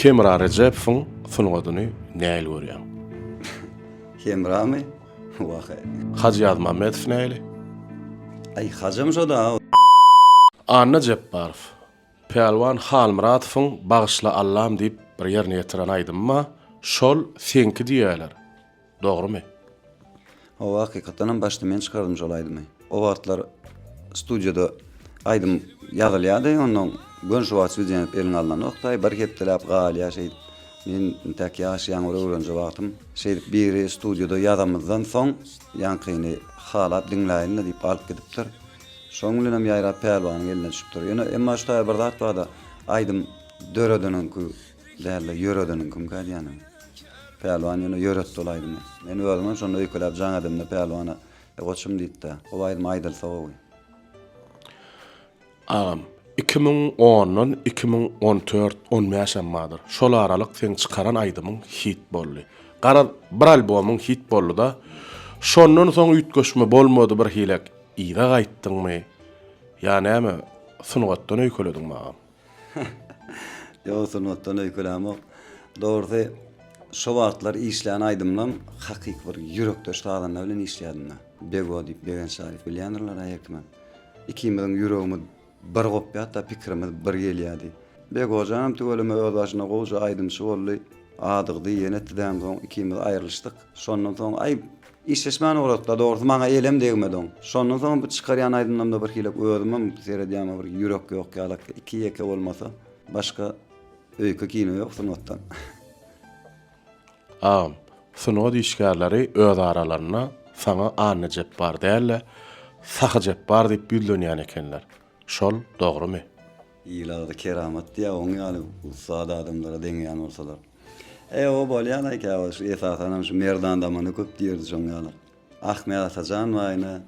Hemra Recep'in sunuwadyny näil görýär? Hemrami? Wahe. Hacı Ýazmamedow näli? Ay hacım şo da. Anna Jepbarov. Pelwan Halmuratowyň "Bagyşla Allah'ım" diýip bir ýerine ýetiren aýdymma, şol senki diýerler. Dogrymy? O hakikaten başta men çykardım şol aýdymy. O wagtlar studiýada aýdym ýazylýardy, onuň gönş wagt bilen elin alan noktaý bir hepdelap gal ýaşaýdy. Men tek ýaşaýan öwrenji wagtym şeýdik biri studiýada ýazamyzdan soň ýankyny halap dinläýin diýip alyp gidipdir. Şoň bilen ýaýra pelwanyň eline düşüpdir. Ýöne emma şu bir zat barda aýdym döredeniňki däle ýöredeniňki ýany. Pelwan ýöne ýöret dolaýdym. Men özüm şonu öýkelap jaň adamda pelwana goçum diýdi. O aýdym aýdyl sowy. 2010-dan 2014-15 ýaşamadyr. Şol aralyk sen çykaran aýdymyň hit boldy. Gara bir albomyň hit boldy da. Şondan soň üýtgeşme bolmady bir hilek. Ýa gaýtdyňmy? Ýa näme? Sunuwatdan öýkeledin magam. Ýa sunuwatdan öýkelämok. Dogry, şo wagtlar işleýän aýdymlam hakyky bir ýürekdeş adamlar bilen işleýärdim. Bego diýip Begen Şarif bilýändirler aýakman. Ikimiziň ýüregimiz bir gopýat da pikrimiz bir gelýärdi. Bego janam tügelime öz başyna goýja aýdym şu boldy. Adygdy ýene etdäm soň ikimiz aýrylyşdyk. Şondan soň aý işleşmän uğratda dogry maňa elem degmedin. Şondan soň bu çykarýan aýdymda bir hilek özümem seredýän bir ýürek ýok ýalak iki ýeke bolmasa başga öýke kino ýok sunatdan. Sunod işgärleri öz aralaryna sana Anna Jepbar dälle, Saha Jepbar diýip bilýän ekenler. Şol dogrymy? Ýylady keramat diýä oň ýaly ussat adamlara deňýän bolsalar. O bolýan aýka şu esasanam şu merdan damany köp diýerdi şoň ýaly. Ahmet Atajan waýna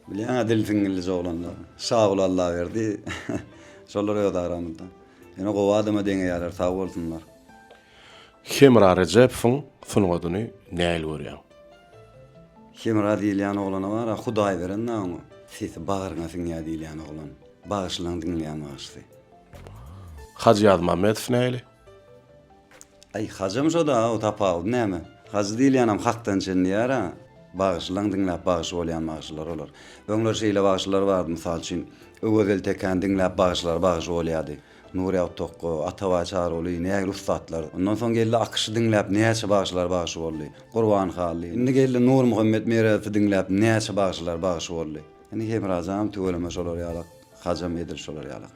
bilýän adil fiňli joglanlar. Sag ol Allah berdi. Şolar ýa aramynda. Ýene gowa adama deňýärler sag bolsunlar. Hemra Recep'in sunuwadyny näil görýär? Hemra diýilýän oglana bar, Hudaý beren näme? Siz bagyryňa siňýä diýilýän oglan. Bagyşlaň dinleýän bagyşy. Hacı Ýazmamedow näli? Ay hacım şo da o tapaw näme? Hacı diýilýänem hakdan çendiýär ha. Bagyşlaň dinläp bagyş bolýan bagyşlar olar. Öňler şeýle bagyşlar bardy mysal üçin. Öwedel teken dinläp bagyşlar bagyş bolýardy. Nuri Awtokko, Atawa Çaroly, näme ustatlar. Ondan soň geldi akşy dinläp näçe bagyşlar bagyş boldy. Gurban Hally. Indi geldi Nur Muhammed Merefi dinläp näçe bagyşlar bagyş boldy. Indi hem razam tügeleme şolar ýalak. Hacam edil şolar ýalak.